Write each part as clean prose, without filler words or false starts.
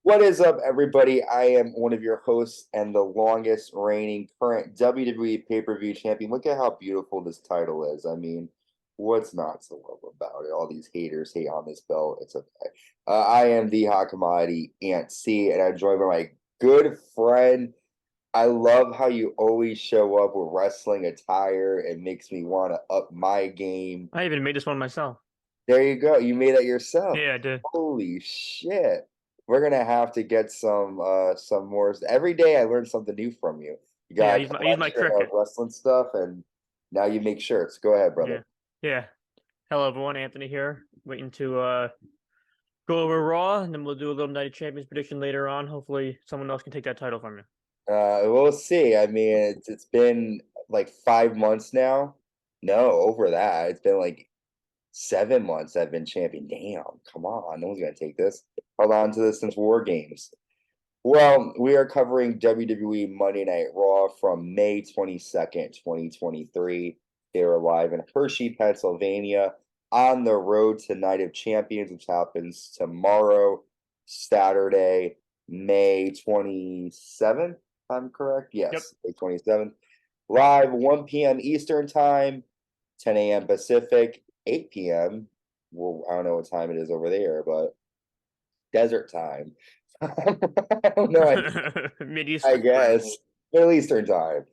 What is up, everybody? I am one of your hosts and the longest reigning current WWE pay-per-view champion. Look at how beautiful this title is. I mean, what's not to love about it? All these haters hate on this belt. It's okay. I am the hot commodity Ant C, and I'm joined by my good friend. I love how you always show up with wrestling attire. It makes me want to up my game. I even made this one myself. There you go. You made that yourself. Yeah, I did. Holy shit. We're gonna have to get some more. Every day I learn something new from you. You Yeah, got a I use my collection of cricket. wrestling stuff and now you make shirts. Go ahead, brother. Yeah. Yeah. Hello everyone, Anthony here. Waiting to go over Raw, and then we'll do a little Night of Champions prediction later on. Hopefully someone else can take that title from you. We'll see. I mean, it's been like 5 months now. No, over that. It's been like 7 months I've been champion. Damn, come on. No one's gonna take this. Held on to this since War Games. Well, we are covering WWE Monday Night Raw from May 22nd, 2023. They were live in Hershey, Pennsylvania, on the road to Night of Champions, which happens tomorrow, Saturday, May 27th. I'm correct? Yep. Yes, May 27th. Live 1 p.m. Eastern Time, 10 a.m. Pacific, 8 p.m. Well, I don't know what time it is over there, but desert time. I don't know. I Mid-Eastern. guess Middle Eastern time.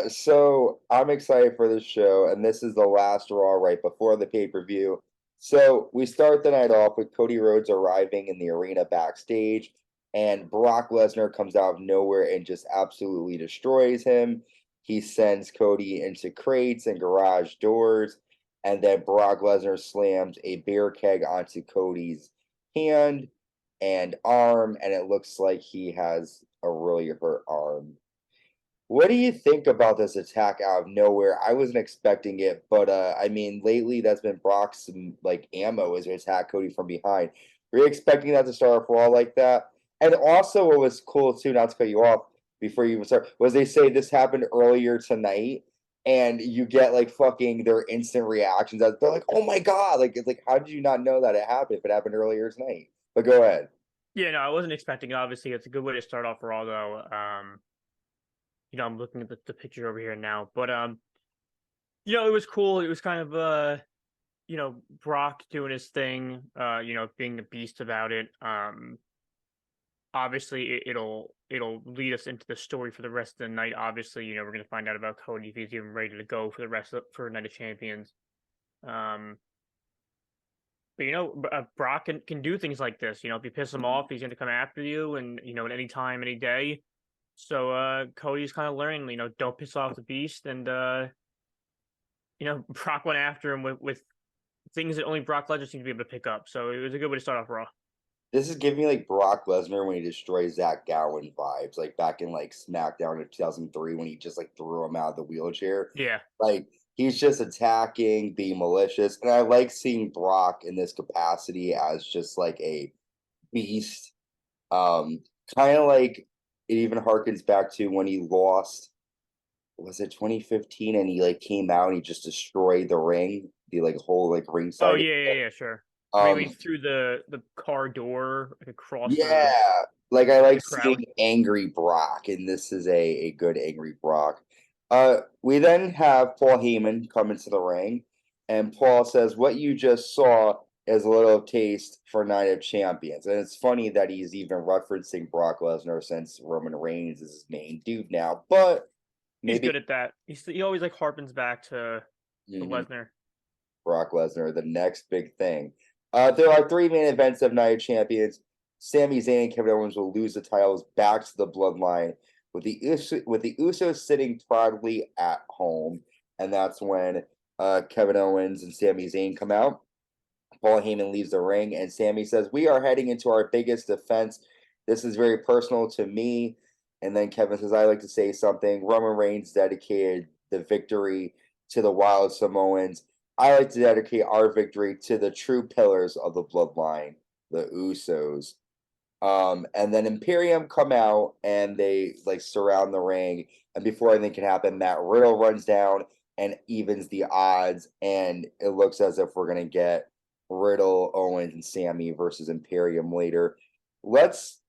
So I'm excited for this show, and this is the last Raw right before the pay-per-view. So we start the night off with Cody Rhodes arriving in the arena backstage, and Brock Lesnar comes out of nowhere and just absolutely destroys him. He sends Cody into crates and garage doors, and then Brock Lesnar slams a beer keg onto Cody's hand and arm, and it looks like he has a really hurt arm. What do you think about this attack out of nowhere? I wasn't expecting it, but I mean, lately that's been Brock's like ammo is to attack Cody from behind. Were you expecting that to start off Raw like that? And also, what was cool too, not to cut you off before you even start, was they say this happened earlier tonight, and you get like fucking their instant reactions. They're like, "Oh my god!" Like it's like, how did you not know that it happened if it happened earlier tonight? But go ahead. Yeah, no, I wasn't expecting it. Obviously, it's a good way to start off Raw though. I'm looking at the picture over here now. But it was cool. It was kind of Brock doing his thing, being a beast about it. Obviously it'll lead us into the story for the rest of the night. Obviously, we're gonna find out about Cody if he's even ready to go for the rest of for Night of Champions. Um, but Brock can do things like this. If you piss him off, he's gonna come after you, and at any time, any day. So Cody's kind of learning, don't piss off the beast, and Brock went after him with things that only Brock Lesnar seems to be able to pick up. So it was a good way to start off Raw. This is giving me like Brock Lesnar when he destroys Zach Gowen vibes, like back in like SmackDown in 2003 when he just like threw him out of the wheelchair. Yeah. Like he's just attacking, being malicious, and I like seeing Brock in this capacity as just like a beast. Um, Kind of like it even harkens back to when he lost. Was it 2015? And he like came out and he just destroyed the ring, the like whole like Oh ringside. yeah, sure. When he Um, threw the car door like across Yeah, like I the like crowd. seeing angry Brock, and this is a good angry Brock. We then have Paul Heyman come into the ring, and Paul says, "What you just saw is a little taste for Night of Champions." And it's funny that he's even referencing Brock Lesnar since Roman Reigns is his main dude now, but He's maybe good at that. He always like harpens back to mhm, Lesnar. Brock Lesnar, the next big thing. There are three main events of Night of Champions. Sami Zayn and Kevin Owens will lose the titles back to the Bloodline, with the Usos sitting proudly at home, and that's when Kevin Owens and Sami Zayn come out. Paul Heyman leaves the ring, and Sami says, "We are heading into our biggest defense. This is very personal to me." And then Kevin says, "I like to say something. Roman Reigns dedicated the victory to the Wild Samoans. I like to dedicate our victory to the true pillars of the bloodline, the Usos." And then Imperium come out and they like surround the ring. And before anything can happen, Matt Riddle runs down and evens the odds. And it looks as if we're gonna get Riddle, Owens, and Sammy versus Imperium later. Let's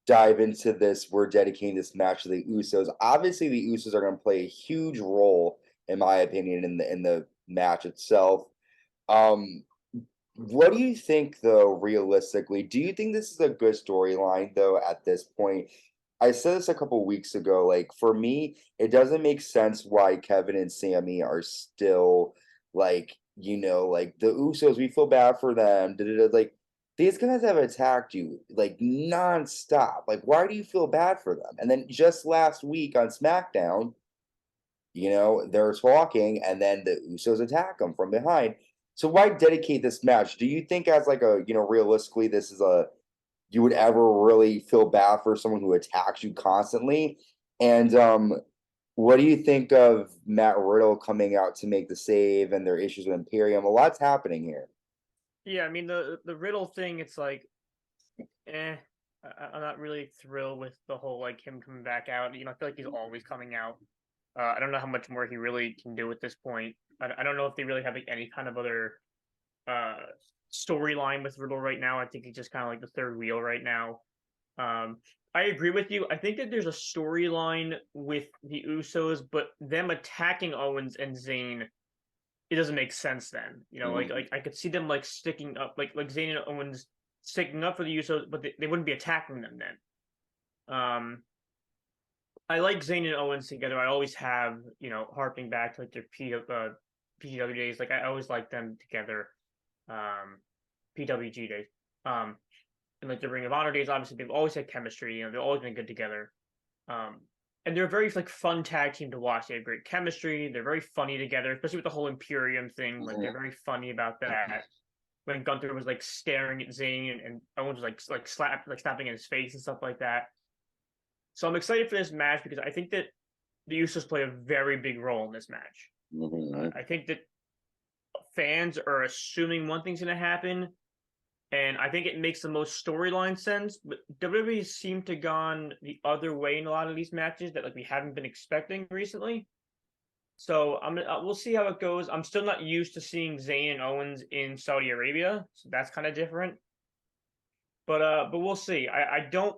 dive into this. We're dedicating this match to the Usos. Obviously, the Usos are going to play a huge role, in my opinion, in the match itself. Um, what do you think, though, realistically? Do you think this is a good storyline, though, at this point? I said this a couple weeks ago. Like, for me, it doesn't make sense why Kevin and Sammy are still, like, like the Usos, we feel bad for them. Like, these guys have attacked you, like, nonstop. Like, why do you feel bad for them? And then just last week on SmackDown, they're talking, and then the Usos attack them from behind. So why dedicate this match? Do you think as like realistically, this is you would ever really feel bad for someone who attacks you constantly? And what do you think of Matt Riddle coming out to make the save and their issues with Imperium? A lot's happening here. Yeah, I mean the Riddle thing, it's like, I'm not really thrilled with the whole like him coming back out. I feel like he's always coming out. I don't know how much more he really can do at this point. I don't know if they really have like any kind of other uh storyline with Riddle right now. I think he's just kind of like the third wheel right now. Um, I agree with you. I think that there's a storyline with the Usos, but them attacking Owens and Zayn, it doesn't make sense then. Like I could see them like sticking up, like Zayn and Owens sticking up for the Usos, but they wouldn't be attacking them then. I like Zayn and Owens together. I always have, harping back to like their PW days. Like I always like them together. PWG days. And like the Ring of Honor days, obviously they've always had chemistry. They've always been good together. And they're a very like fun tag team to watch. They have great chemistry. They're very funny together, especially with the whole Imperium thing. Like they're very funny about that. When Gunther was like staring at Zayn and Owens was like slapping in his face and stuff like that. So I'm excited for this match because I think that the Usos play a very big role in this match. I think that fans are assuming one thing's going to happen, and I think it makes the most storyline sense. But WWE seem to gone the other way in a lot of these matches that like we haven't been expecting recently. So we'll see how it goes. I'm still not used to seeing Zayn and Owens in Saudi Arabia, so that's kind of different. But we'll see. I don't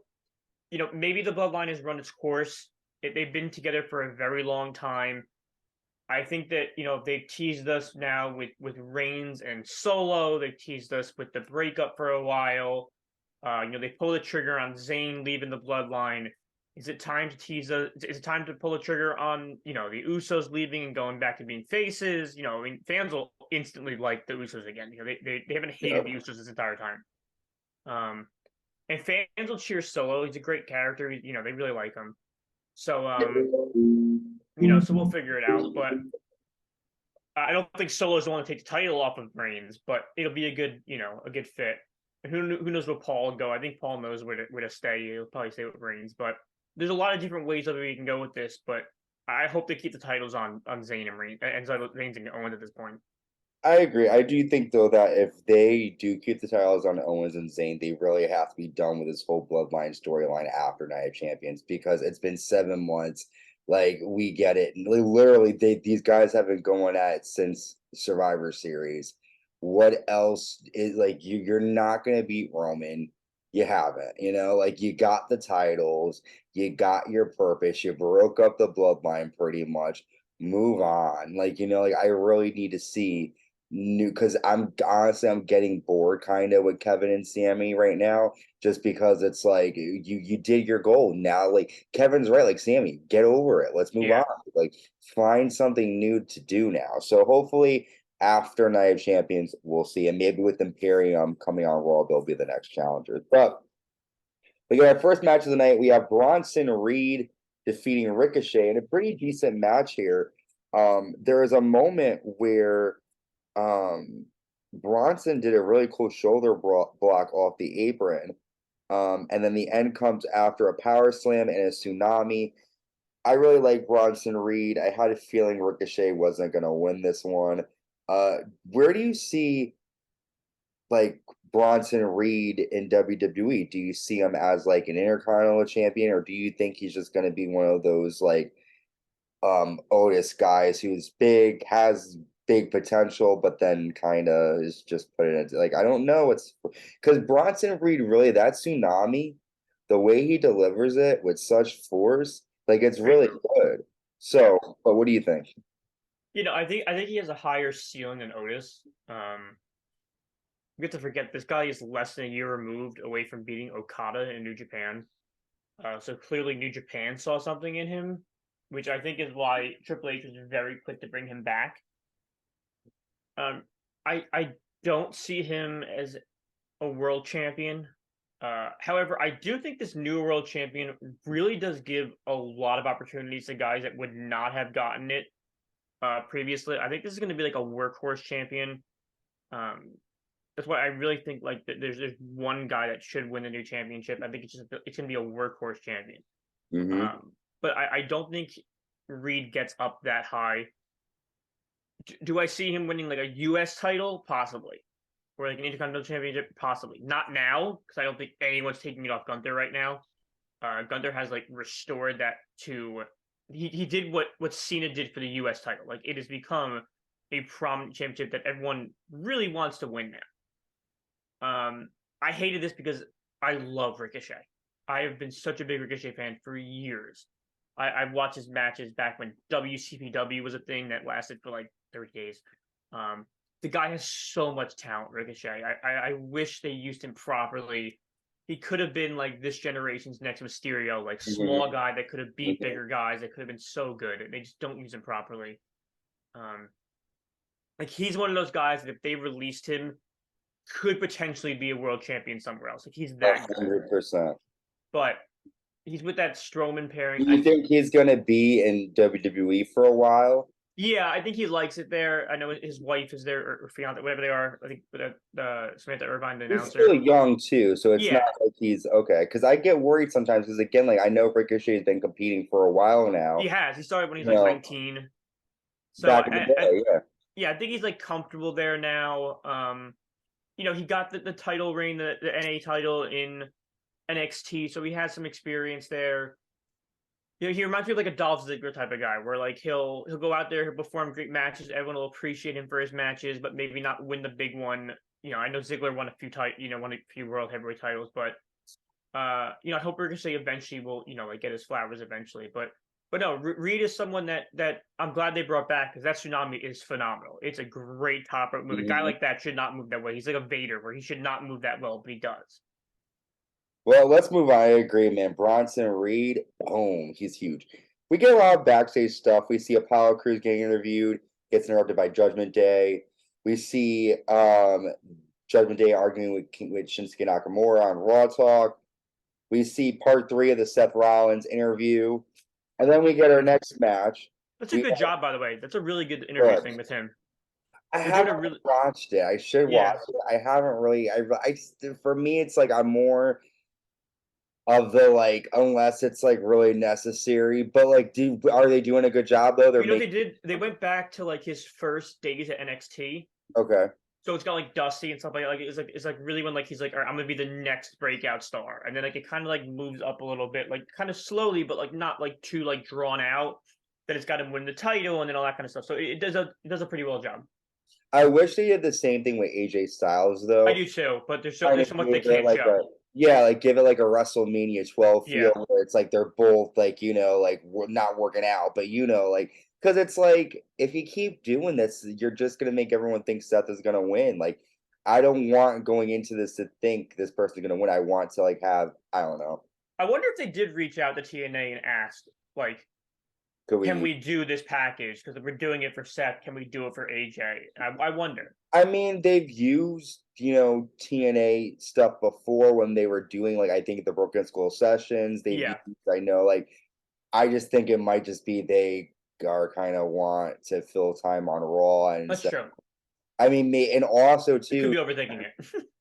maybe the bloodline has run its course. They've been together for a very long time. I think that they've teased us now with Reigns and Solo. They've teased us with the breakup for a while. They pulled the trigger on Zayn leaving the bloodline. Is it time to tease us? Is it time to pull the trigger on the Usos leaving and going back to being faces? I mean, fans will instantly like the Usos again. They haven't hated the Usos this entire time. And fans will cheer Solo. He's a great character. They really like him. So so we'll figure it out. But I don't think Solo's the one to take the title off of Reigns, but it'll be a good fit. And who knows where Paul will go? I think Paul knows where to stay. He'll probably stay with Reigns, but there's a lot of different ways that we can go with this. But I hope they keep the titles on Zayn and Reigns and Reigns and Owens at this point. I agree. I do think though that if they do keep the titles on Owens and Zayn, they really have to be done with this whole bloodline storyline after Night of Champions because it's been 7 months. Like we get it. Literally, these guys have been going at it since Survivor Series. What else is like you're not gonna beat Roman. You haven't, like you got the titles, you got your purpose, you broke up the bloodline pretty much. Move on. Like I really need to see new because I'm getting bored kind of with Kevin and Sammy right now just because it's like you did your goal now like Kevin's right like Sammy get over it, let's move on, like find something new to do now. So hopefully after Night of Champions we'll see, and maybe with Imperium coming on Raw they'll be the next challengers. But we got our first match of the night. We have Bronson Reed defeating Ricochet in a pretty decent match here. There is a moment where Bronson did a really cool shoulder block off the apron. And then the end comes after a power slam and a tsunami. I really like Bronson Reed. I had a feeling Ricochet wasn't going to win this one. Where do you see like Bronson Reed in WWE? Do you see him as like an Intercontinental champion, or do you think he's just going to be one of those like Otis guys who's big, has big potential, but then kind of is just put it into like I don't know. It's because Bronson Reed really that tsunami the way he delivers it with such force, like it's Very really true. good. Yeah. So, but what do you think? I think he has a higher ceiling than Otis. You get to forget this guy is less than a year removed away from beating Okada in New Japan. So clearly New Japan saw something in him, which I think is why Triple H was very quick to bring him back. Um, I don't see him as a world champion. However, I do think this new world champion really does give a lot of opportunities to guys that would not have gotten it previously. I think this is going to be like a workhorse champion. Um, that's why I really think like there's one guy that should win the new championship. I think it's gonna be a workhorse champion. Hmm. But I don't think Reed gets up that high. Do I see him winning like a U.S. title? Possibly, or like an Intercontinental Championship? Possibly. Not now, because I don't think anyone's taking it off Gunther right now. Gunther has like restored that to. He did what Cena did for the U.S. title. Like it has become a prominent championship that everyone really wants to win now. I hated this because I love Ricochet. I have been such a big Ricochet fan for years. I've watched his matches back when WCPW was a thing that lasted for like 30 days. The guy has so much talent, Ricochet. I wish they used him properly. He could have been like this generation's next Mysterio, like small Hmm. guy that could have beat bigger guys. That could have been so good. They just don't use him properly. Um, like he's one of those guys that if they released him could potentially be a world champion somewhere else. Like he's that good. 100%. But he's with that Strowman pairing. Do you think he's gonna be in WWE for a while? Yeah, I think he likes it there. I know his wife is there or fiance, whatever they are. I think the Samantha Irvine, the He's announcer. still young too, so it's not Yeah, like he's okay. Because I get worried sometimes. Because again, like I know Ricochet's been competing for a while he now. has. He started when he was You like know, 19. So back in the day, yeah. yeah, I think he's like comfortable there now. He got the title reign, the NA title in NXT, so he has some experience there. He reminds me of like a Dolph Ziggler type of guy, where like he'll go out there, he'll perform great matches, everyone will appreciate him for his matches, but maybe not win the big one. I know Ziggler won won a few world heavyweight titles, but I hope Ricochet eventually will, like get his flowers eventually. But no, Reed is someone that I'm glad they brought back because that tsunami is phenomenal. It's a great top rope move. A guy Mhm. like that should not move that way. He's like a Vader, where he should not move that well, but he does. Well, let's move on. I agree, man. Bronson Reed, boom, he's huge. We get a lot of backstage stuff. We see Apollo Crews getting interviewed, gets interrupted by Judgment Day. We see Judgment Day arguing with Shinsuke Nakamura on Raw Talk. We see part three of the Seth Rollins interview. And then we get our next match. That's a We good job, by the way. That's a really good interview good. thing with him. I They're doing haven't a really watched it. I should watch yeah. it. I haven't really. For me, it's like I'm more of the like unless it's like really necessary. But like, are they doing a good job though? They're You know what they making did? They went back to like his first days at NXT. okay. So it's got like Dusty and stuff like it's like really when like he's like, all right, I'm gonna be the next breakout star, and then like it kind of like moves up a little bit, like kind of slowly, but like not like too like drawn out. Then it's got him win the title and then all that kind of stuff. So it does a pretty well job. I wish they did the same thing with AJ Styles I though. do too, but there's so Kind there's of so much they give it can't like show. a yeah, like give it like a WrestleMania 12 feel Yeah, where it's like they're both like like not working out, but like because it's like if you keep doing this, you're just gonna make everyone think Seth is gonna win. Like I don't want going into this to think this person's gonna win. I want to like have I don't know. I wonder if they did reach out to TNA and ask like, Could can we? we do this package because we're doing it for Seth? Can we do it for AJ? I wonder. I mean, they've used, TNA stuff before when they were doing like I think the Broken Skull sessions. They've Yeah, used, I know, like I just think it might just be they are kind of want to fill time on Raw and that's stuff. true. I mean, and also It could too, be overthinking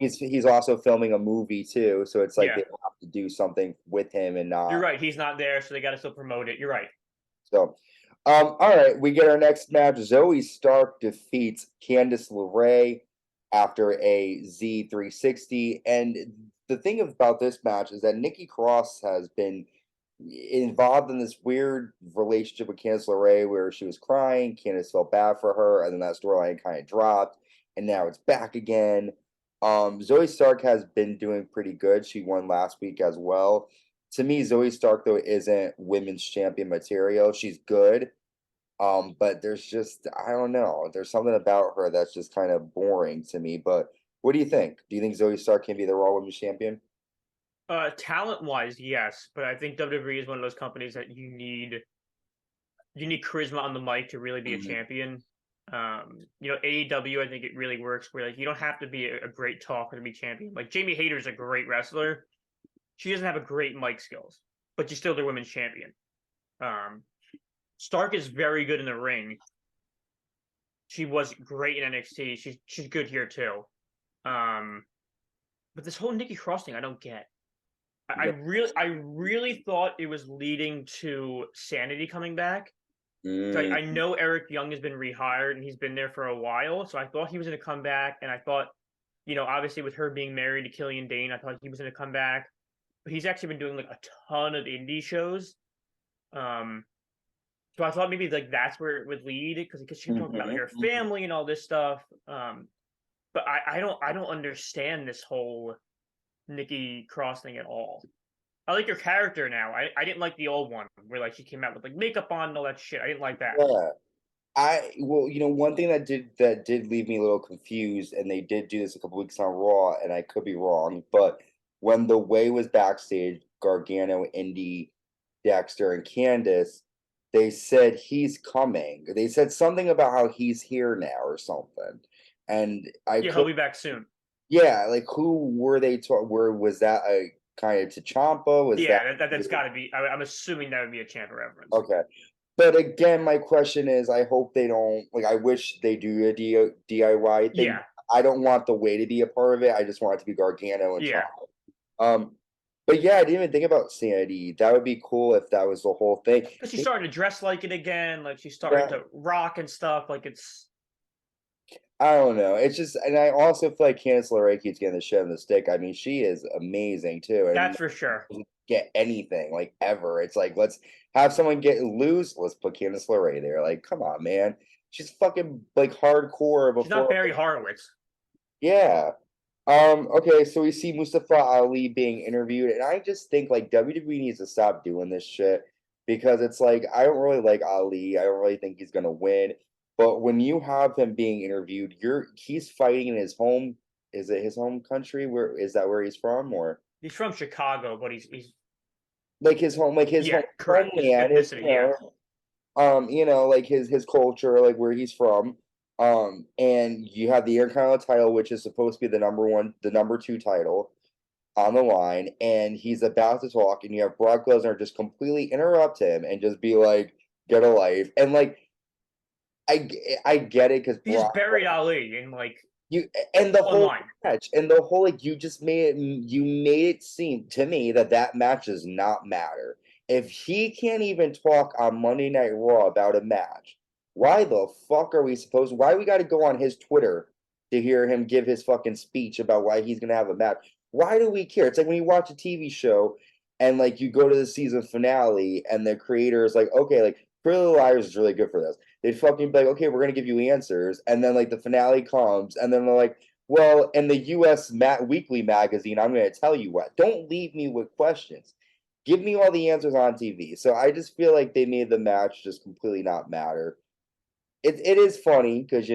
it. he's also filming a movie too, so it's like Yeah. they have to do something with him and You're not right. He's not there, so they got to still promote it. You're right. so. All right, we get our next match. Zoey Stark defeats Candice LeRae after a Z360. And the thing about this match is that Nikki Cross has been involved in this weird relationship with Candice LeRae where she was crying, Candice felt bad for her, and then that storyline kind of dropped, and now it's back again. Zoey Stark has been doing pretty good. She won last week as well. To me, Zoey Stark though isn't women's champion material. She's good. But there's just I don't know. There's something about her that's just kind of boring to me. But what do you think? Do you think Zoey Stark can be the Raw Women's Champion? Talent wise, yes, but I think WWE is one of those companies that you need charisma on the mic to really be a Mhm. champion. AEW, I think it really works where like you don't have to be a great talker to be champion. Like Jamie Hayter's a great wrestler. She doesn't have a great mic skills, but she's still the women's champion. Um, Stark is very good in the ring. She was great in NXT. She's good here too. Um, but this whole Nikki Cross thing, I don't get. Yeah. I really thought it was leading to Sanity coming back. So Mm, I know Eric Young has been rehired and he's been there for a while. So I thought he was going to come back, and I thought, obviously with her being married to Killian Dane, I thought he was going to come back. But he's actually been doing like a ton of indie shows. Um, so I thought maybe like that's where it would lead because she talked about like mhm, her mhm. family and all this stuff. But I don't understand this whole Nikki Cross thing at all. I like her character now. I didn't like the old one where like she came out with like makeup on and all that shit. I didn't like that. Yeah. One thing that did leave me a little confused, and they did do this a couple weeks on Raw, and I could be wrong, but when the Way was backstage, Gargano, Indy, Dexter, and Candice, they said he's coming. They said something about how he's here now or something, and I Yeah, he'll could, be back soon. yeah, like who were they? Where was that a kind of Tachampa? Was that Yeah, that's got to be. I'm assuming that would be a Champa reference. okay? But again, my question is, I hope they don't like. I wish they do a DIY thing. Yeah, I don't want the way to be a part of it. I just want it to be Gargano and Ciampa. yeah. Um, but yeah, I didn't even think about Sanity. That would be cool if that was the whole thing. Because she's starting to dress like it again. Like she's starting Yeah, to rock and stuff. Like it's I don't know. It's just, and I also feel like Candice LeRae keeps getting the shit on the stick. I mean, she is amazing too, and that's for sure. doesn't get anything like ever. It's like let's have someone get lose. Let's put Candice LeRae there. Like, come on, man. She's fucking like hardcore She's not before. Barry Horowitz. Yeah. Okay, so we see Mustafa Ali being interviewed, and I just think like WWE needs to stop doing this shit because it's like I don't really like Ali. I don't really think he's gonna win. But when you have him being interviewed, he's fighting in his home. Is it his home country? Where is that where he's from? Or He's from Chicago, but he's like his yeah, home correct. His homeland, ethnicity, yeah. like his culture, like where he's from. And you have the Intercontinental title, which is supposed to be the number two title on the line, and he's about to talk, and you have Brock Lesnar just completely interrupt him and just be like, "Get a life," and like I get it because He just Brock buried Ali in like you and the whole online. match and the whole like you made it seem to me that that match does not matter. If he can't even talk on Monday Night Raw about a match, why the fuck are we supposed? Why we got to go on his Twitter to hear him give his fucking speech about why he's gonna have a match? Why do we care? It's like when you watch a TV show and like you go to the season finale and the creator is like, okay, like Pretty Little Liars is really good for this. They'd fucking be like, okay, we're gonna give you answers, and then like the finale comes, and then they're like, well, in the U.S. Weekly magazine, I'm gonna tell you what. Don't leave me with questions. Give me all the answers on TV. So I just feel like they made the match just completely not matter. It is funny because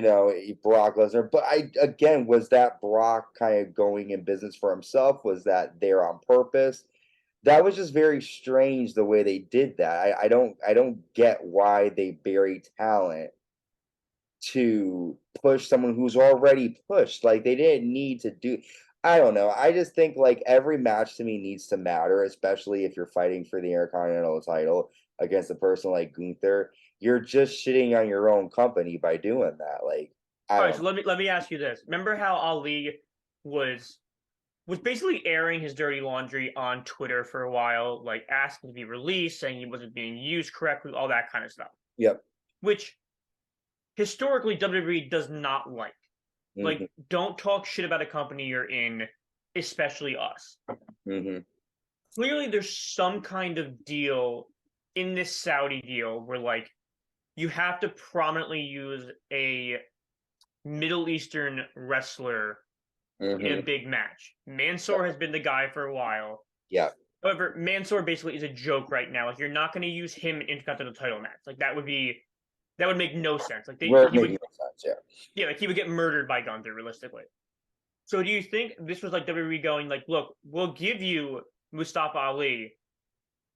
Brock Lesnar, but I again was that Brock kind of going in business for himself? Was that there on purpose? That was just very strange the way they did that. I don't get why they bury talent to push someone who's already pushed. Like they didn't need to do. I don't know. I just think like every match to me needs to matter, especially if you're fighting for the Intercontinental title against a person like Gunther. You're just shitting on your own company by doing that. Like I All right, don't so know. let me ask you this. Remember how Ali was was basically airing his dirty laundry on Twitter for a while, like asking to be released, saying he wasn't being used correctly, all that kind of stuff. Yep. Which historically WWE does not like. Hmm. Like, don't talk shit about a company you're in, especially us. Hmm. Clearly, there's some kind of deal in this Saudi deal where, like, you have to prominently use a Middle Eastern wrestler in a Mm-hmm. big match. Mansoor has been the guy for a while. Yeah. However, Mansoor basically is a joke right now. Like, you're not going to use him in Intercontinental title match. Like, that would make no sense. Like, We're he would, making sense, yeah. yeah, like he would get murdered by Gunther realistically. So do you think this was like WWE going like, look, we'll give you Mustafa Ali,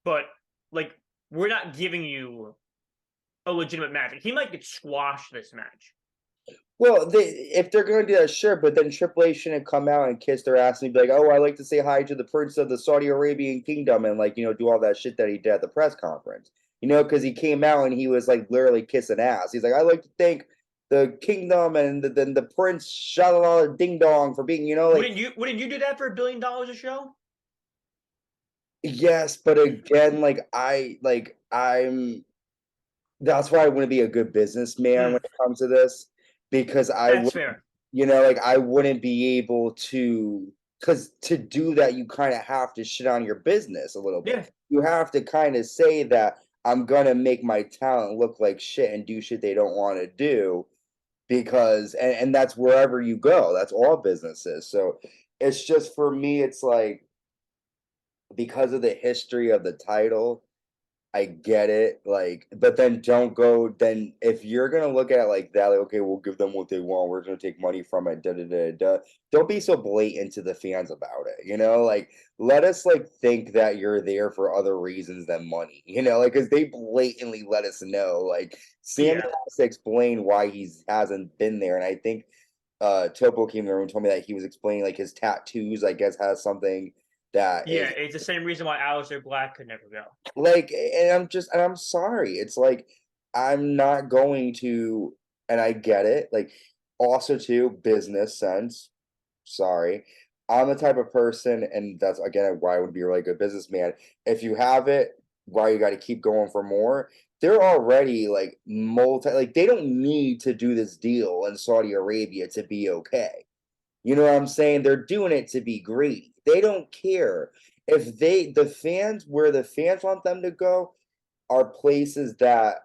but like we're not giving you a legitimate match. Like, he might get squashed this match. Well, if they're going to do that, sure, but then Triple H shouldn't come out and kiss their ass and be like, "Oh, I like to say hi to the Prince of the Saudi Arabian Kingdom," and like do all that shit that he did at the press conference. Because he came out and he was like literally kissing ass. He's like, "I like to thank the kingdom and then the Prince Shalala Ding Dong for being," like. Wouldn't you do that for $1 billion a show? Yes, but again, I'm. That's why I wouldn't be a good businessman when it comes to this, because I That's would, fair. I wouldn't be able to, because to do that, you kind of have to shit on your business a little bit. Yeah. You have to kind of say that I'm gonna make my talent look like shit and do shit they don't want to do, because and that's wherever you go. That's all businesses. So it's just for me, it's like because of the history of the title, I get it, like, but then don't go. Then if you're gonna look at it like that, like, okay, we'll give them what they want. We're gonna take money from it. Da da da da. Don't be so blatant to the fans about it. Like, let us like think that you're there for other reasons than money. Like, because they blatantly let us know. Like, Sammy Yeah. has to explain why he hasn't been there, and I think Topo came in the room and told me that he was explaining like his tattoos. I guess has something that Yeah, is it's the same reason why Aleister Black could never go. like, and I'm sorry. It's like I'm not going to, and I get it. Like, also too, business sense. Sorry, I'm the type of person, and that's again why I would be a really good businessman. If you have it, why you got to keep going for more? They're already like like they don't need to do this deal in Saudi Arabia to be okay. You know what I'm saying? They're doing it to be greedy. They don't care if the fans, where the fans want them to go, are places that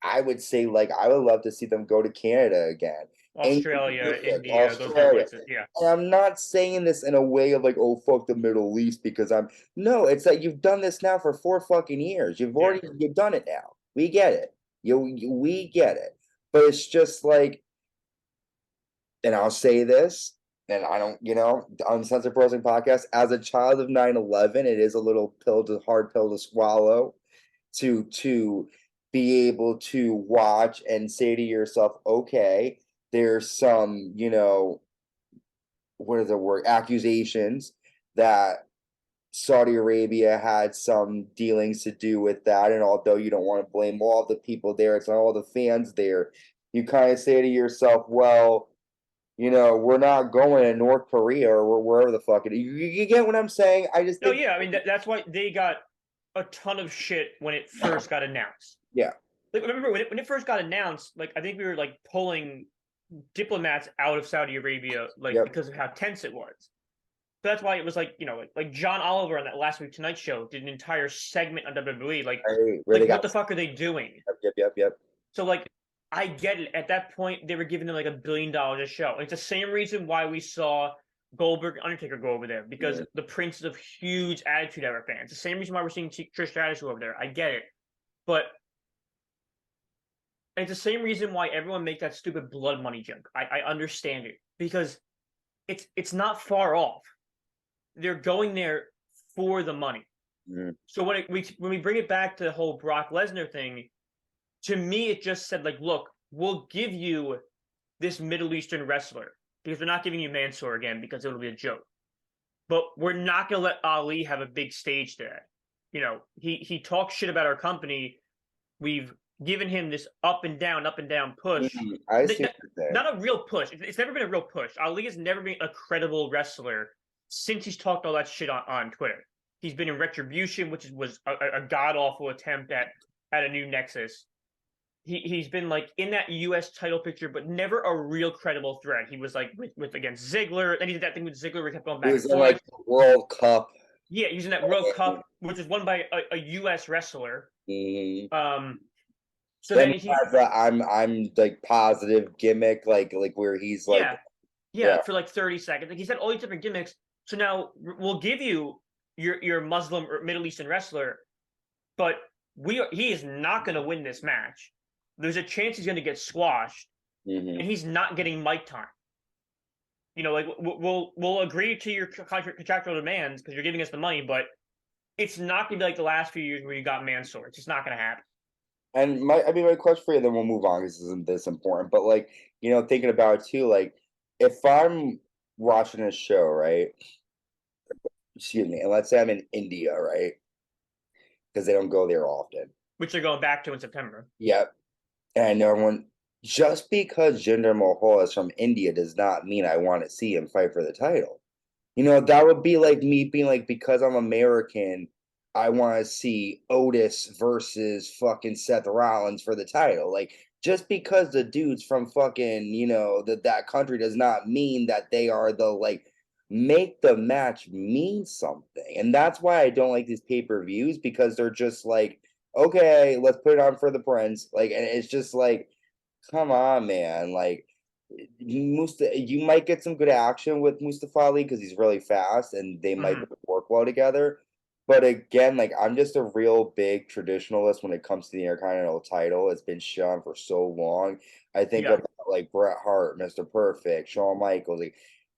I would say, like, I would love to see them go to Canada again. Asia Australia, Pacific, India, those kind of Australia. places. Yeah. And I'm not saying this in a way of like, oh, fuck the Middle East because no, it's like you've done this now for 4 fucking years. Yeah. You've done it now. We get it. We get it. But it's just like, and I'll say this, and I don't, Uncensored Wrestling Podcast, as a child of 9/11, it is a little hard pill to swallow to be able to watch and say to yourself, okay, there's some, what is the word, accusations that Saudi Arabia had some dealings to do with that. And although you don't want to blame all the people there, it's not all the fans there, you kind of say to yourself, well, we're not going to North Korea or wherever the fuck it is. You get what I'm saying? I just No, think, yeah. I mean, that's why they got a ton of shit when it first got announced. yeah, Like, remember when it first got announced? Like, I think we were like pulling diplomats out of Saudi Arabia, like yep. because of how tense it was. So that's why it was like, like John Oliver on that last week Tonight Show did an entire segment on WWE. Like, Where they what got, the fuck are they doing? yep. So like, I get it. At that point, they were giving them like $1 billion a show. It's the same reason why we saw Goldberg and Undertaker go over there, because the Prince is of huge Attitude Era fans. The same reason why we're seeing Trish Stratus go over there. I get it, but it's the same reason why everyone make that stupid blood money joke. I understand it, because it's not far off. They're going there for the money. Mm. So when we bring it back to the whole Brock Lesnar thing, to me it just said like, look, we'll give you this Middle Eastern wrestler because we're not giving you Mansoor again because it'll be a joke. But we're not gonna let Ali have a big stage there. He talks shit about our company. We've given him this up and down push. I see what you're saying. Not a real push. It's never been a real push. Ali has never been a credible wrestler since he's talked all that shit on Twitter. He's been in Retribution, which was a god awful attempt at a new Nexus. He's been like in that U.S. title picture, but never a real credible threat. He was like with against Ziggler, then he did that thing with Ziggler where he kept going back He was and in forth. like the World Cup. Yeah, using that World Cup, which was won by a U.S. wrestler. So Then then he has the I'm like positive gimmick, like where he's like, yeah, Yeah, for like 30 seconds. Like he's had all these different gimmicks. So now we'll give you your Muslim or Middle Eastern wrestler, but he is not going to win this match. There's a chance he's going to get squashed, and he's not getting mic time. Like we'll agree to your contractual demands because you're giving us the money, but it's not going to be like the last few years where you got Mansoor. It's just not going to happen. And my question for you, then we'll move on because this isn't this important. But like, thinking about it too, like if I'm watching a show, right? Excuse me, and let's say I'm in India, right? Because they don't go there often. Which they're going back to in September. Yep. And I know everyone, just because Jinder Mahal is from India does not mean I want to see him fight for the title. That would be like me being like, because I'm American, I want to see Otis versus fucking Seth Rollins for the title. Like, just because the dude's from fucking, that country does not mean that they are make the match mean something. And that's why I don't like these pay-per-views, because they're just like, okay, let's put it on for the prince. Like, and it's just like, come on, man. Like, you might get some good action with Mustafa Ali because he's really fast and they might work well together. But again, like, I'm just a real big traditionalist when it comes to the Intercontinental title. It's been shown for so long. I think about like Bret Hart, Mr. Perfect, Shawn Michaels,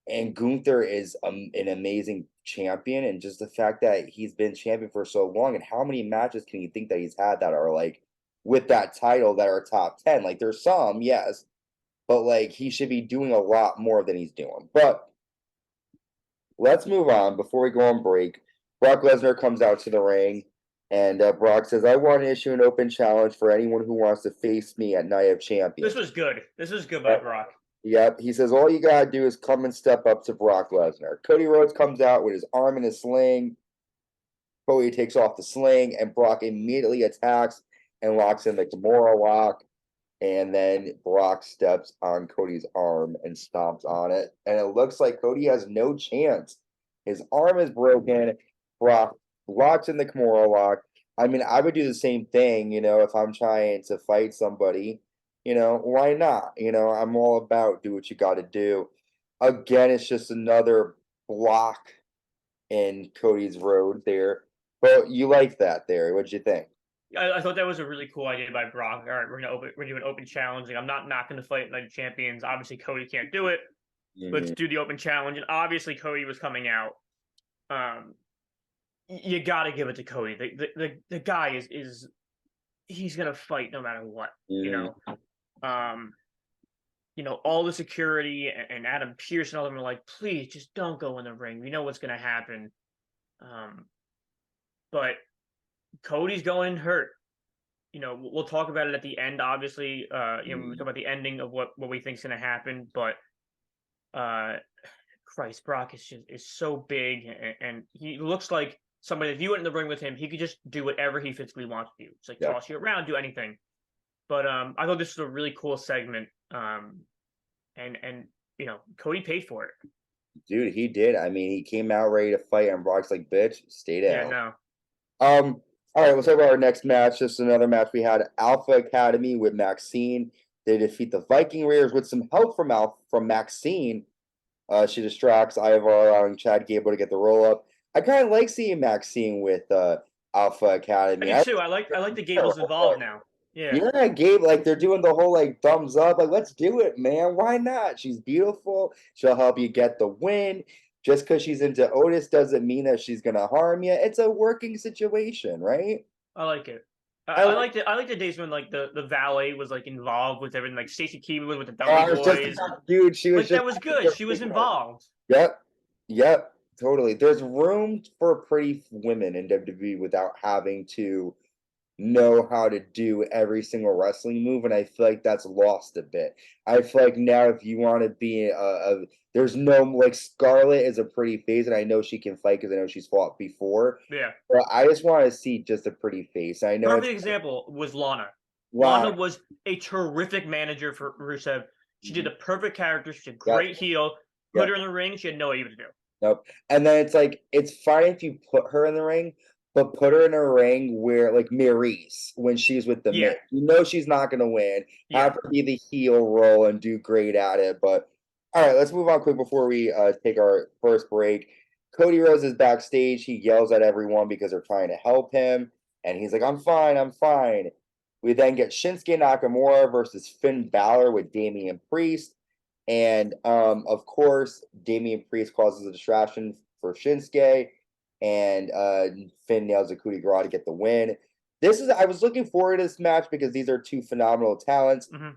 and Gunther is an amazing champion. And just the fact that he's been champion for so long, and how many matches can you think that he's had that are like with that title that are top 10? Like, there's some, yes, but like he should be doing a lot more than he's doing. But let's move on before we go on break. Brock Lesnar comes out to the ring, and Brock says, I want to issue an open challenge for anyone who wants to face me at Night of Champions. This was good. This was good by Brock. Yep. He says, all you got to do is come and step up to Brock Lesnar. Cody Rhodes comes out with his arm in a sling. Cody takes off the sling, and Brock immediately attacks and locks in the Kimura lock. And then Brock steps on Cody's arm and stomps on it. And it looks like Cody has no chance. His arm is broken. Brock locks in the Kimura lock. I mean, I would do the same thing, if I'm trying to fight somebody. Why not? I'm all about do what you got to do. Again, it's just another block in Cody's road there. But you like that there. What'd you think? I thought that was a really cool idea by Brock. All right, we're doing open challenge. Like, I'm not going to fight Night of Champions. Obviously, Cody can't do it. Let's do the open challenge. And obviously, Cody was coming out. You got to give it to Cody. The guy is he's going to fight no matter what. All the security and Adam Pearce and all of them are like, please just don't go in the ring. We know what's going to happen. But Cody's going hurt. We'll talk about it at the end, obviously. We talk about the ending of what we think is going to happen. But Christ, Brock is so big, and he looks like somebody. If you went in the ring with him, he could just do whatever he physically wants to do. It's like toss you around, do anything. But I thought this was a really cool segment. And Cody paid for it. Dude, he did. I mean, he came out ready to fight, and Brock's like, bitch, stay down. Yeah, no. All right, let's talk about our next match. Just another match. We had Alpha Academy with Maxine. They defeat the Viking Raiders with some help from Maxine. She distracts Ivar, allowing Chad Gable to get the roll up. I kind of like seeing Maxine with Alpha Academy. I do too. I like the Gable's involved now. Yeah, Gabe, like they're doing the whole like thumbs up, like let's do it, man. Why not? She's beautiful. She'll help you get the win. Just because she's into Otis doesn't mean that she's gonna harm you. It's a working situation, right? I like it. I like the days when like the valet was like involved with everything. Like Stacey Keebler was with the Dudley Boys. Dude, she was like that was good. She was involved. Yep, totally. There's room for pretty women in WWE without having to know how to do every single wrestling move, and I feel like that's lost a bit. I feel like now if you want to be there's no, like, Scarlett is a pretty face, and I know she can fight because I know she's fought before. Yeah. But I just want to see just a pretty face. I know. Perfect example was Lana. Lana was a terrific manager for Rusev. She did a perfect character. She's a great heel. Put her in the ring. She had no idea what to do. Nope. And then it's like, it's fine if you put her in the ring, but put her in a ring where, like, Maryse, when she's with the Miz, she's not going to win. Have her be the heel role and do great at it. But All right, let's move on quick before we take our first break. Cody Rhodes is backstage. He yells at everyone because they're trying to help him, and he's like, "I'm fine, I'm fine." We then get Shinsuke Nakamura versus Finn Balor with Damian Priest, and of course, Damian Priest causes a distraction for Shinsuke, and Finn nails a coup de grace to get the win. I was looking forward to this match because these are two phenomenal talents. Mhm.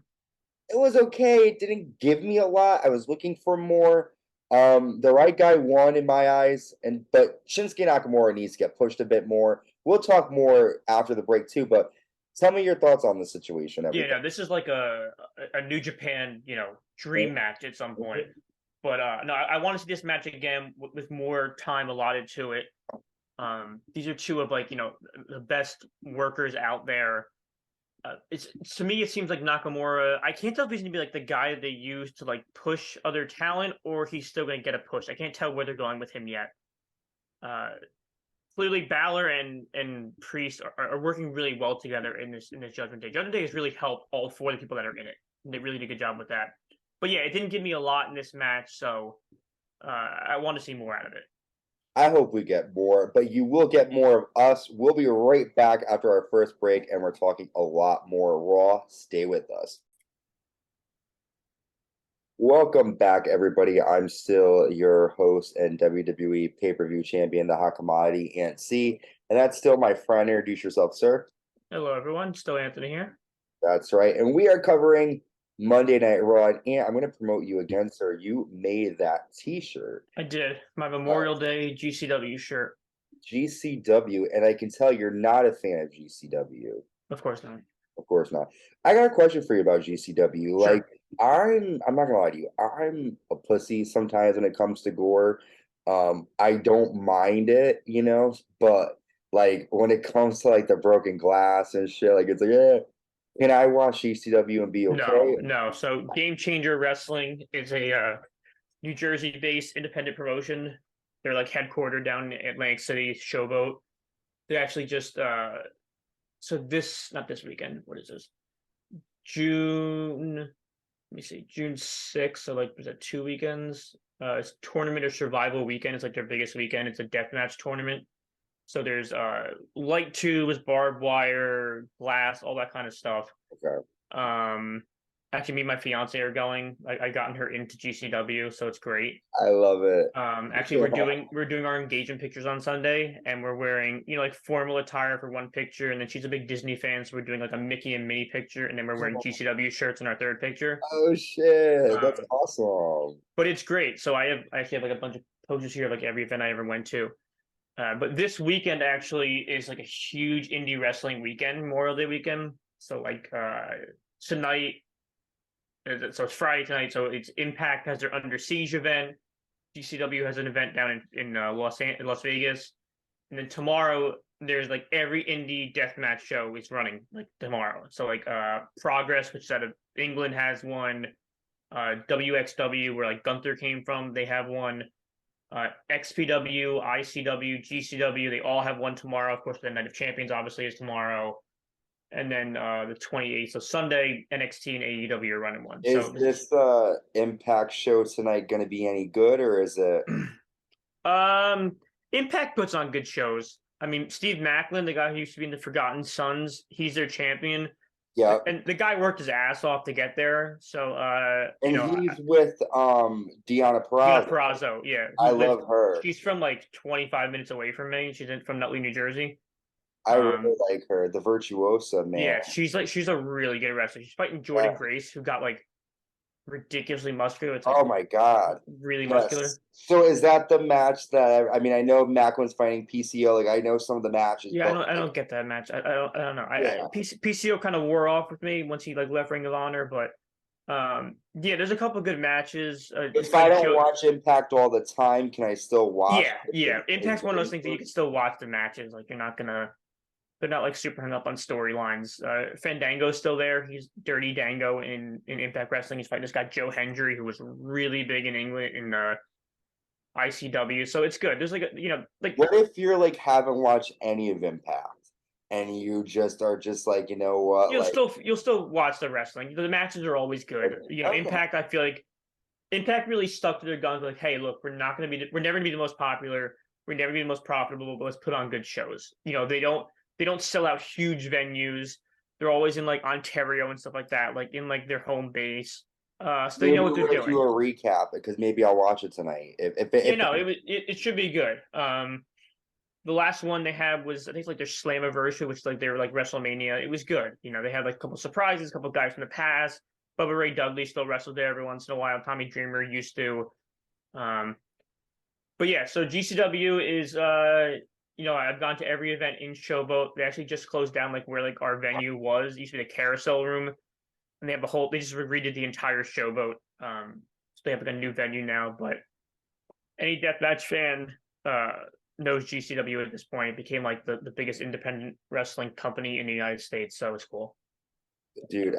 It was okay. It didn't give me a lot. I was looking for more. The right guy won in my eyes, but Shinsuke Nakamura needs to get pushed a bit more. We'll talk more after the break too, but tell me your thoughts on the situation, Yeah, everybody. no, this is like a New Japan, dream match at some point. But no, I want to see this match again with more time allotted to it. These are two of the best workers out there. It's to me, it seems like Nakamura. I can't tell if he's gonna be like the guy they use to like push other talent, or he's still gonna get a push. I can't tell where they're going with him yet. Uh, Clearly, Balor and Priest are working really well together in this Judgment Day. Judgment Day has really helped all four of the people that are in it. And they really did a good job with that. But yeah, it didn't give me a lot in this match, so I want to see more out of it. I hope we get more, but you will get more of us. We'll be right back after our first break, and we're talking a lot more Raw. Stay with us. Welcome back, everybody. I'm still your host and WWE pay-per-view champion, the hot commodity, Ant C. And that's still my friend. Introduce yourself, sir. Hello, everyone. Still Anthony here. That's right. And we are covering Monday Night Raw. And I'm going to promote you again, sir. You made that t-shirt. I did my Memorial Day GCW shirt. GCW. And I can tell you're not a fan of GCW. Of course not. Of course not. I got a question for you about GCW. Sure. Like, I'm not gonna lie to you. I'm a pussy sometimes when it comes to gore. I don't mind it, but like when it comes to like the broken glass and shit, like it's like, yeah, can I watch GCW and be okay? No. So Game Changer Wrestling is a New Jersey-based independent promotion. They're like headquartered down in Atlantic City, Showboat. They actually just not this weekend. What is this? June. Let me see. June 6th. So like, was that 2 weekends? It's Tournament of Survival weekend. It's like their biggest weekend. It's a deathmatch tournament. So there's light tubes, barbed wire, glass, all that kind of stuff. Okay. Actually, me and my fiance are going. I gotten her into GCW, so it's great. I love it. Actually, we're doing our engagement pictures on Sunday, and we're wearing like formal attire for one picture, and then she's a big Disney fan, so we're doing like a Mickey and Minnie picture, and then we're wearing GCW shirts in our third picture. Oh shit, that's awesome. But it's great. So I actually have like a bunch of posters here of like every event I ever went to. But this weekend actually is like a huge indie wrestling weekend, Memorial Day weekend. So like tonight. So it's Friday tonight. So it's Impact has their Under Siege event. GCW has an event down in Las Vegas, and then tomorrow there's like every indie deathmatch show is running like tomorrow. So like Progress, which is out of England, has one. WXW, where like Gunther came from, they have one. XPW, ICW, GCW, they all have one tomorrow. Of course, the Night of Champions obviously is tomorrow. And then the 28th, so Sunday, NXT and AEW are running one. Is this Impact show tonight going to be any good, or is it? Impact puts on good shows. I mean, Steve Macklin, the guy who used to be in the Forgotten Sons, he's their champion. Yeah, and the guy worked his ass off to get there. So he's with Deonna Purrazzo. Deonna Purrazzo, yeah, I love her. She's from like 25 minutes away from me. She's from Nutley, New Jersey. I really like her, the virtuosa, man. Yeah, she's a really good wrestler. She's fighting Jordan Grace, who got like ridiculously muscular. It's like, oh my god, really muscular. So is that the match that I mean? I know Macklin's fighting PCO. Like I know some of the matches. Yeah, I don't get that match. I don't know. PCO kind of wore off with me once he like left Ring of Honor, but yeah, there's a couple good matches. If I don't watch Impact all the time, can I still watch? Yeah. Impact's one of those things that you can still watch the matches. Like they're not like super hung up on storylines. Fandango's still there. He's Dirty Dango in Impact Wrestling. He's fighting this guy Joe Hendry, who was really big in England in ICW. So it's good. There's like what if you're like haven't watched any of Impact and you just are just like, you know what? You'll still watch the wrestling. The matches are always good. Okay. Impact, I feel like Impact really stuck to their guns, like, hey, look, we're never gonna be the most popular, we're never gonna be the most profitable, but let's put on good shows. They don't sell out huge venues. They're always in like Ontario and stuff like that, like in like their home base. So they Maybe know what they're we'll do doing. a recap because maybe I'll watch it tonight. Yeah, no, it should be good. The last one they had was, I think, like their Slammiversary, which like they were like WrestleMania. It was good. They had like a couple surprises, a couple guys from the past. Bubba Ray Dudley still wrestled there every once in a while. Tommy Dreamer used to. Um, but yeah, so GCW is I've gone to every event in Showboat. They actually just closed down like where like our venue was. It used to be the Carousel Room, and they just redid the entire Showboat. So they have like a new venue now. But any deathmatch fan knows GCW at this point. It became like the biggest independent wrestling company in the United States. So it's cool. Dude,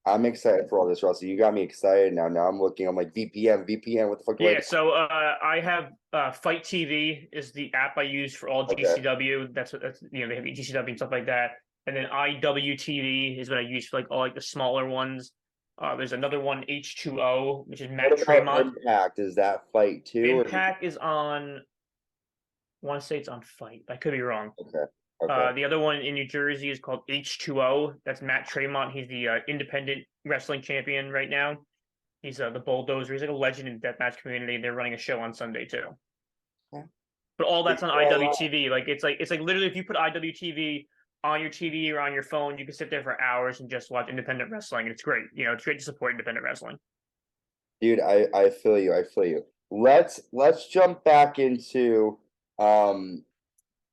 I'm excited for all this, Russell. You got me excited now. Now I'm looking. I'm like VPN. What the fuck do I Yeah, do? so I have Fight TV is the app I use for all Okay. GCW. That's they have GCW and stuff like that. And then IWTV is what I use for like all like the smaller ones. There's another one, H2O, which is Matt What about Tremont. Impact? Is that Fight too? Impact is on. I want to say it's on Fight. I could be wrong. Okay. The other one in New Jersey is called H2O. That's Matt Tremont. He's the independent wrestling champion right now. He's the bulldozer. He's like a legend in the deathmatch community. They're running a show on Sunday too. Okay. But all that's on IWTV. Like it's like literally if you put IWTV on your TV or on your phone, you can sit there for hours and just watch independent wrestling. It's great. It's great to support independent wrestling. Dude, I feel you. I feel you. Let's jump back into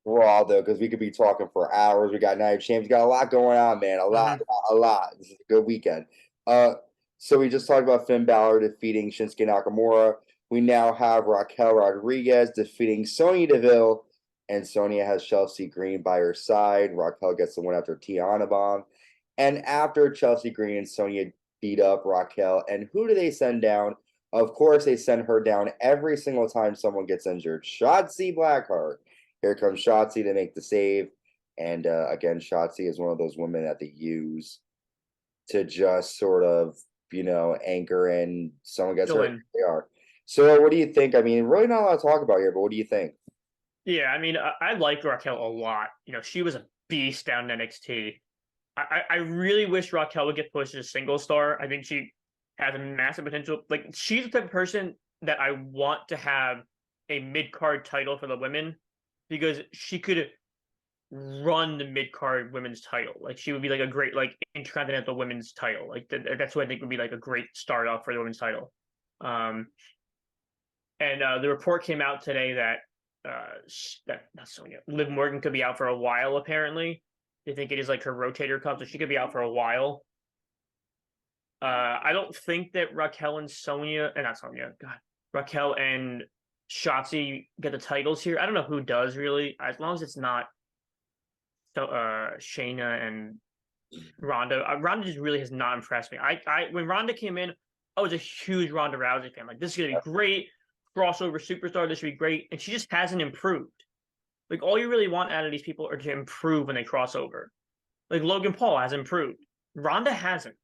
Raw though, because we could be talking for hours. We got Night of Champions. Got a lot going on, man. A lot. This is a good weekend. So we just talked about Finn Balor defeating Shinsuke Nakamura. We now have Raquel Rodriguez defeating Sonya Deville, and Sonya has Chelsea Green by her side. Raquel gets the win after Tiana Bomb. And after Chelsea Green and Sonya beat up Raquel, and who do they send down? Of course, they send her down every single time someone gets injured. Shotzi Blackheart. Here comes Shotzi to make the save. And again, Shotzi is one of those women that they use to just sort of, anchor in someone gets hurt. They are. So what do you think? I mean, really not a lot to talk about here, but what do you think? Yeah, I mean, I like Raquel a lot. She was a beast down in NXT. I really wish Raquel would get pushed as a single star. I think she has a massive potential. Like, she's the type of person that I want to have a mid-card title for the women because she could run the mid-card women's title. Like, she would be like a great, like, intercontinental women's title. Like, that's what I think would be like a great start off for the women's title. And the report came out today that not Sonya, Liv Morgan could be out for a while, apparently. They think it is like her rotator cuff, so she could be out for a while. I don't think that Raquel and Raquel and Shotzi get the titles here. I don't know who does really, as long as it's not Shayna and Ronda. Ronda just really has not impressed me. When Ronda came in, I was a huge Ronda Rousey fan. Like, this is gonna be great, crossover superstar. This should be great, and she just hasn't improved. Like, all you really want out of these people are to improve when they cross over. Like, Logan Paul has improved. Ronda hasn't.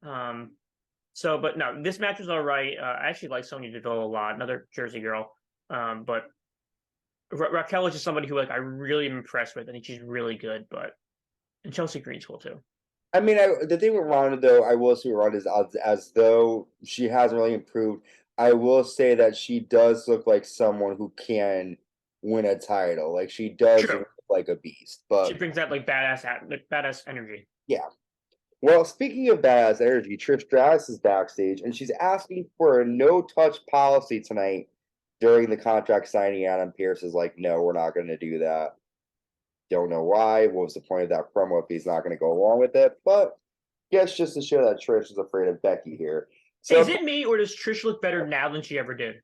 But no, this match was all right. I actually like Sonya Deville a lot, another Jersey girl. But Raquel is just somebody who, like, I really am impressed with. I think she's really good, and Chelsea Green's cool too. I mean, the thing with Ronda, though, I will say Ronda is as though she hasn't really improved. I will say that she does look like someone who can win a title. Like, she does look like a beast. But she brings that like badass energy. Yeah. Well, speaking of badass energy, Trish Stratus is backstage, and she's asking for a no-touch policy tonight during the contract signing. Adam Pearce is like, no, we're not going to do that. Don't know why. What was the point of that promo if he's not going to go along with it? But guess just to show that Trish is afraid of Becky here. So, is it me, or does Trish look better now than she ever did?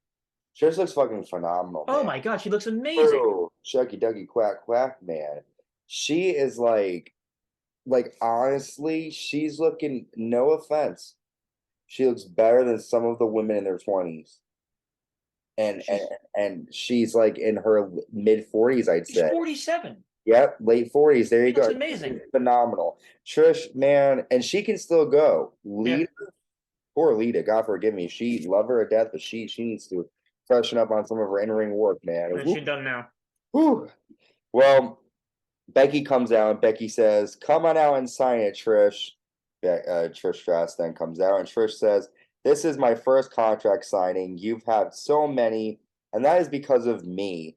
Trish looks fucking phenomenal, man. Oh my god, she looks amazing. Oh, Chucky Ducky Quack Quack, man. She is like honestly, she's looking, no offense, she looks better than some of the women in their 20s. And she's like in her mid 40s, I'd say. She's 47. Yep, late 40s. There you go. That's amazing. Phenomenal. Trish, man, and she can still go. Leader, Poor Lita, God forgive me. She love her to death, but she needs to freshen up on some of her in-ring work, man. And she's done now. Whew. Well, Becky comes out and Becky says, "Come on out and sign it, Trish." Trish Stratus then comes out and Trish says, "This is my first contract signing. You've had so many, and that is because of me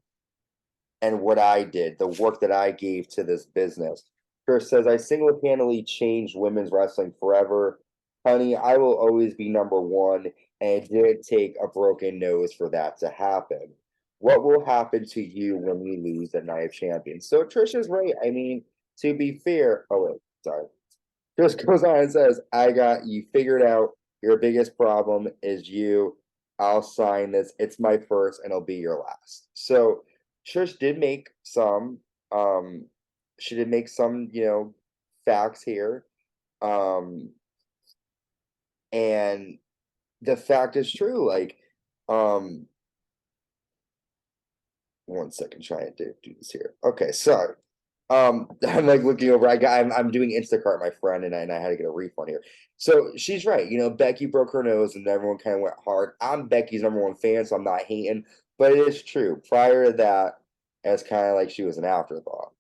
and what I did, the work that I gave to this business." Trish says, "I single-handedly changed women's wrestling forever. Honey, I will always be number one, and it didn't take a broken nose for that to happen. What will happen to you when we lose the Night of Champions?" So Trish is right. I mean, to be fair, oh wait, sorry. Trish goes on and says, "I got you figured out. Your biggest problem is you. I'll sign this. It's my first, and it'll be your last." So Trish did make some she did make some, facts here. Um and the fact is true. Like, um, one second, trying to do this here. Okay, so I'm like looking over. I'm doing Instacart, my friend, and I had to get a refund here. So she's right. Becky broke her nose, and everyone kind of went hard. I'm Becky's number one fan, so I'm not hating, but it is true. Prior to that, it's kind of like she was an afterthought.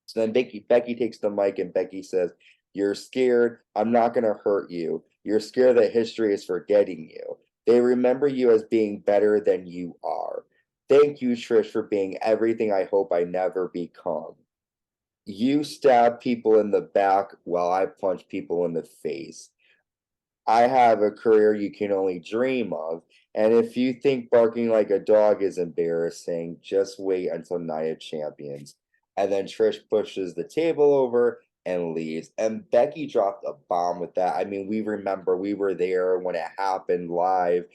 So then Becky takes the mic and Becky says, "You're scared. I'm not going to hurt you. You're scared that history is forgetting you. They remember you as being better than you are. Thank you, Trish, for being everything I hope I never become. You stab people in the back while I punch people in the face. I have a career you can only dream of. And if you think barking like a dog is embarrassing, just wait until Night of Champions." And then Trish pushes the table over and leaves. And Becky dropped a bomb with that. I mean, we remember we were there when it happened live.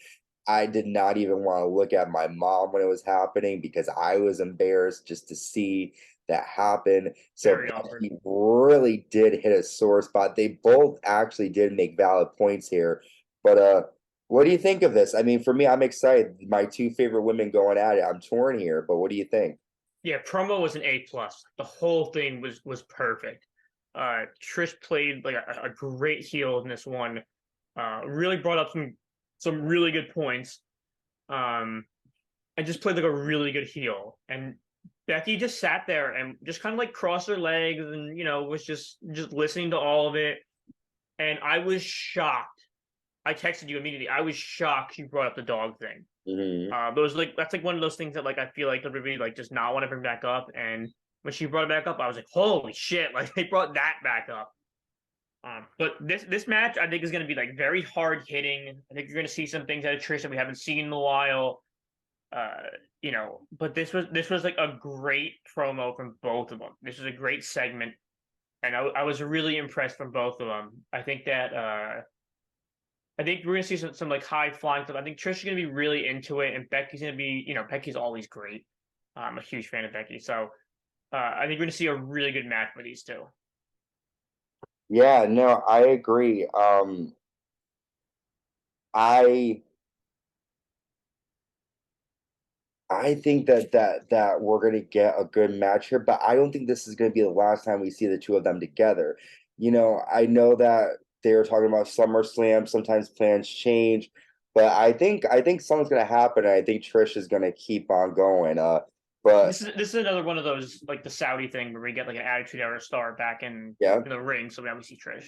I did not even want to look at my mom when it was happening because I was embarrassed just to see that happen. So Very awkward. Becky really did hit a sore spot. They both actually did make valid points here. But what do you think of this? I mean, for me, I'm excited. My two favorite women going at it. I'm torn here, but what do you think? Yeah, promo was an A+. The whole thing was perfect. Trish played like a great heel in this one. Really brought up some really good points. And just played like a really good heel. And Becky just sat there and just kind of like crossed her legs and was just listening to all of it. And I was shocked. I texted you immediately. I was shocked she brought up the dog thing. That's like one of those things that like I feel like WWE like does not want to bring back up. And when she brought it back up, I was like, holy shit! Like they brought that back up. But this match I think is going to be like very hard hitting. I think you're going to see some things out of Trish that we haven't seen in a while. But this was like a great promo from both of them. This was a great segment, and I was really impressed from both of them. I think we're gonna see some like high flying stuff. I think Trish is gonna be really into it, and Becky's gonna be, Becky's always great. I'm a huge fan of Becky, so I think we're gonna see a really good match with these two. Yeah, no, I agree. I I think that we're gonna get a good match here, but I don't think this is gonna be the last time we see the two of them together. I know that they were talking about SummerSlam. Sometimes plans change, but I think something's gonna happen. And I think Trish is gonna keep on going. But This is another one of those like the Saudi thing where we get like an Attitude Era star back yeah, in the ring, so now we see Trish.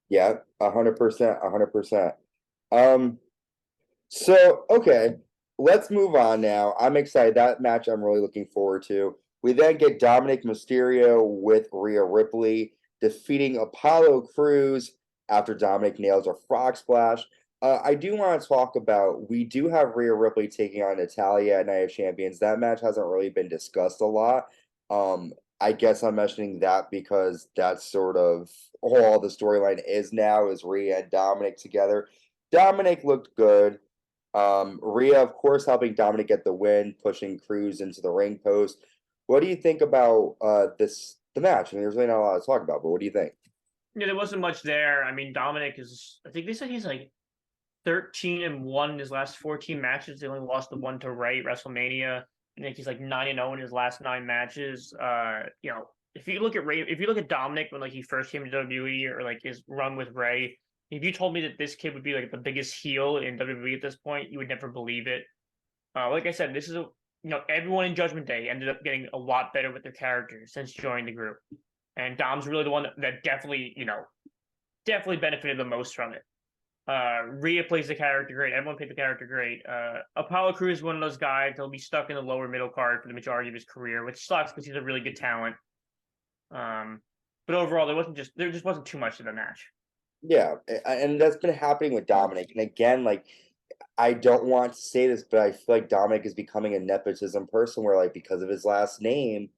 yeah, 100%, 100%. Um, So, okay, let's move on now. I'm excited. That match I'm really looking forward to. We then get Dominik Mysterio with Rhea Ripley defeating Apollo Crews after Dominik nails a frog splash. I do want to talk about, we do have Rhea Ripley taking on Natalia at Night of Champions. That match hasn't really been discussed a lot. I guess I'm mentioning that because that's sort of all the storyline is now is Rhea and Dominik together. Dominik looked good. Rhea, of course, helping Dominik get the win, pushing Cruz into the ring post. What do you think about the match? I mean, there's really not a lot to talk about, but what do you think? Yeah, there wasn't much there. I mean, Dominic is. I think they said he's like 13-1 in his last 14 matches. They only lost the one to Ray at WrestleMania. I think he's like 9-0 in his last 9 matches. If you look at Ray, if you look at Dominic when like he first came to WWE or like his run with Ray, If you told me that this kid would be like the biggest heel in WWE at this point, you would never believe it. Like I said, this is everyone in Judgment Day ended up getting a lot better with their characters since joining the group, and Dom's really the one that definitely benefited the most from it. Rhea plays the character great. Everyone played the character great. Apollo Crews is one of those guys that'll be stuck in the lower middle card for the majority of his career, which sucks because he's a really good talent. But overall, there just wasn't too much to the match. Yeah, and that's been happening with Dominik. And again, like I don't want to say this, but I feel like Dominik is becoming a nepotism person where like because of his last name,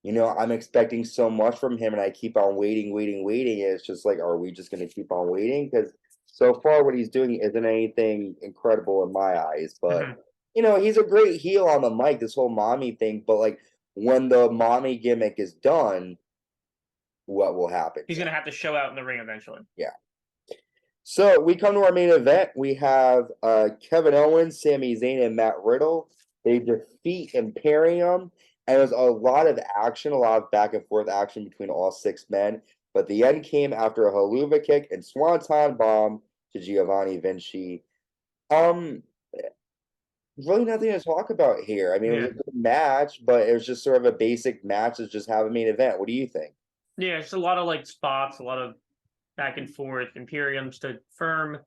I'm expecting so much from him and I keep on waiting, waiting, waiting. And it's just like, are we just gonna keep on waiting? Because so far what he's doing isn't anything incredible in my eyes. But he's a great heel on the mic, this whole mommy thing, but like when the mommy gimmick is done, what will happen? He's gonna have to show out in the ring eventually. Yeah. So we come to our main event. We have Kevin Owens, Sami Zayn, and Matt Riddle. They defeat Imperium, and there's a lot of action, a lot of back and forth action between all 6 men. But the end came after a haluva kick and swanton bomb to Giovanni Vinci. Really nothing to talk about here. I mean, it was a good match, but it was just sort of a basic match to just have a main event. What do you think? Yeah, it's a lot of like spots, a lot of back and forth. Imperium stood firm.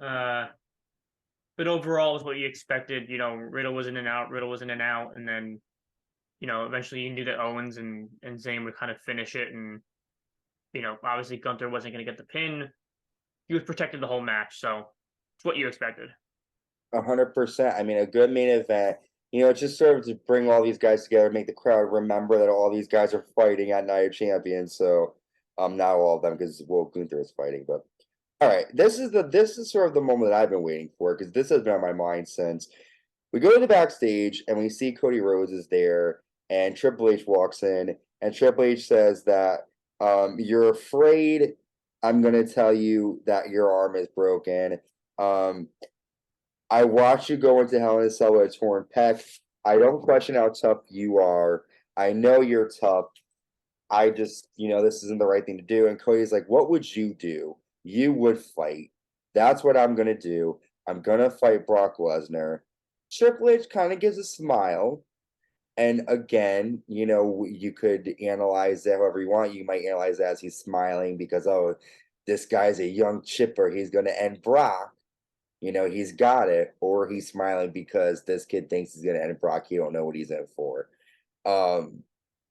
But overall is what you expected. Riddle was in and out, and then, eventually you knew that Owens and Zayn would kind of finish it, and obviously Gunther wasn't going to get the pin. He was protected the whole match, so it's what you expected. 100%. I mean, a good main event. It's just sort of to bring all these guys together, make the crowd remember that all these guys are fighting at Night of Champions. So, not all of them because Gunther is fighting, but all right. This is sort of the moment that I've been waiting for because this has been on my mind since we go to the backstage and we see Cody Rhodes is there and Triple H walks in and Triple H says that you're afraid I'm gonna tell you that your arm is broken. I watched you go into Hell in a Cell with a torn pec. I don't question how tough you are. I know you're tough. I just, this isn't the right thing to do. And Cody's like, what would you do? You would fight. That's what I'm going to do. I'm going to fight Brock Lesnar. Triple H kind of gives a smile. And again, you could analyze that however you want. You might analyze it as he's smiling because, oh, this guy's a young chipper. He's going to end Brock. He's got it. Or he's smiling because this kid thinks he's going to end Brock. He don't know what he's in for.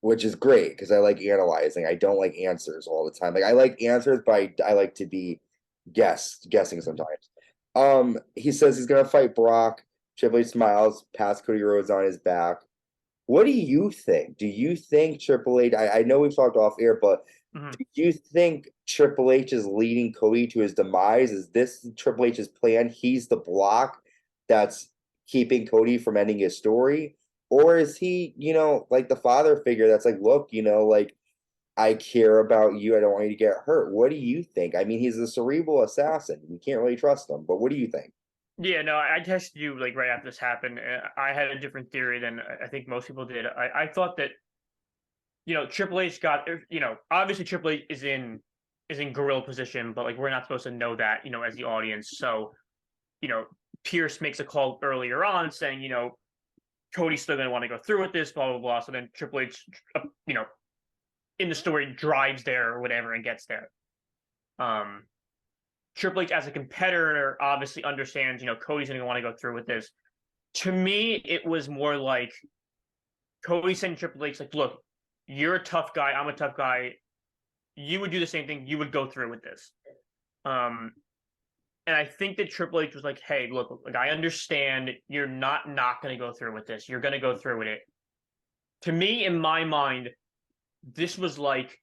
Which is great because I like analyzing. I don't like answers all the time. Like I like answers, but I like to be guessing sometimes. He says he's gonna fight Brock. Triple H smiles, pats Cody Rhodes on his back. What do you think? Do you think Triple H? I know we've talked off air, but do you think Triple H is leading Cody to his demise? Is this Triple H's plan? He's the block that's keeping Cody from ending his story. Or is he, like the father figure that's like, look, like I care about you. I don't want you to get hurt. What do you think? I mean, he's a cerebral assassin. We can't really trust him. But what do you think? Yeah, no, I texted you like right after this happened. I had a different theory than I think most people did. I thought that, Triple H got, obviously Triple H is in gorilla position, but like we're not supposed to know that, as the audience. So, Pierce makes a call earlier on saying, Cody's still going to want to go through with this, blah, blah, blah. So then Triple H, in the story drives there or whatever and gets there. Triple H as a competitor obviously understands, Cody's going to want to go through with this. To me, it was more like Cody saying to Triple H, like, look, you're a tough guy. I'm a tough guy. You would do the same thing. You would go through with this. And I think that Triple H was like, hey, look, like I understand you're not going to go through with this. You're going to go through with it. To me, in my mind, this was like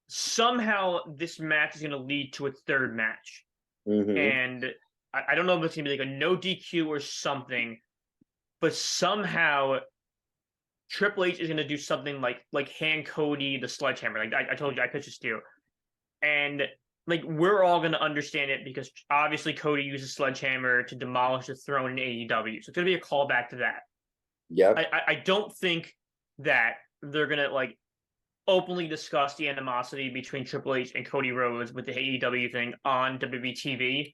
somehow this match is going to lead to a third match. And I don't know if it's going to be like a no DQ or something, but somehow Triple H is going to do something like hand Cody the sledgehammer. Like I told you, I pitched this to you. And like we're all going to understand it because obviously Cody uses sledgehammer to demolish the throne in AEW. So it's going to be a callback to that. Yeah. I don't think that they're going to like openly discussed the animosity between Triple H and Cody Rhodes with the AEW thing on WWE TV.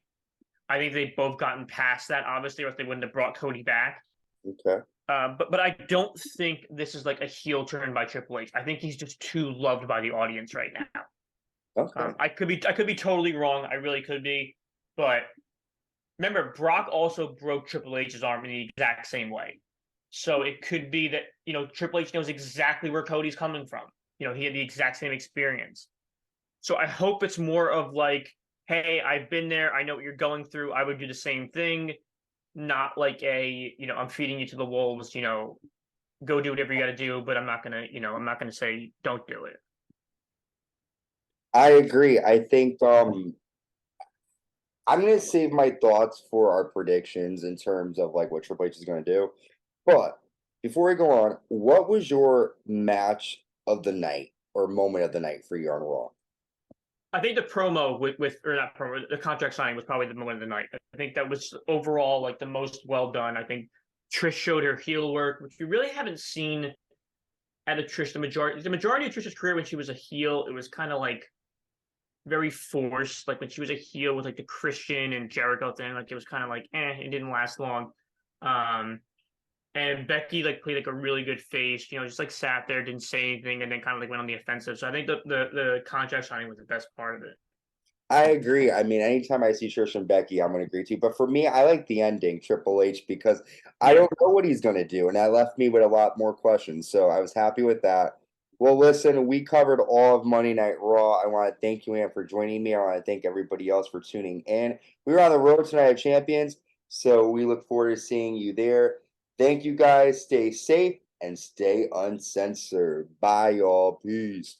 I think they've both gotten past that, obviously, or else they wouldn't have brought Cody back. Okay. But I don't think this is like a heel turn by Triple H. I think he's just too loved by the audience right now. Okay. I could be totally wrong. I really could be, but remember, Brock also broke Triple H's arm in the exact same way. So it could be that Triple H knows exactly where Cody's coming from. He had the exact same experience. So I hope it's more of like, hey, I've been there. I know what you're going through. I would do the same thing. Not like I'm feeding you to the wolves. Go do whatever you got to do, but I'm not gonna say don't do it. I agree. I think I'm gonna save my thoughts for our predictions in terms of like what Triple H is gonna do. But before we go on, what was your match of the night or moment of the night for you on Raw? I think the promo with or not promo, the contract signing was probably the moment of the night. I think that was overall like the most well done. I think Trish showed her heel work, which we really haven't seen out of Trish. The majority of Trish's career when she was a heel, it was kind of like very forced. Like when she was a heel with like the Christian and Jericho thing, like it was kind of like it didn't last long. Um, and Becky like played like a really good face, just like sat there, didn't say anything, and then kind of like went on the offensive. So I think the contract signing was the best part of it. I agree. I mean, anytime I see Trish and Becky, I'm going to agree to. But for me, I like the ending, Triple H, because I Yeah. don't know what he's going to do. And that left me with a lot more questions. So I was happy with that. Well, listen, we covered all of Monday Night Raw. I want to thank you, Ann, for joining me. I want to thank everybody else for tuning in. We were on the road to Night of Champions, so we look forward to seeing you there. Thank you, guys. Stay safe and stay uncensored. Bye, y'all. Peace.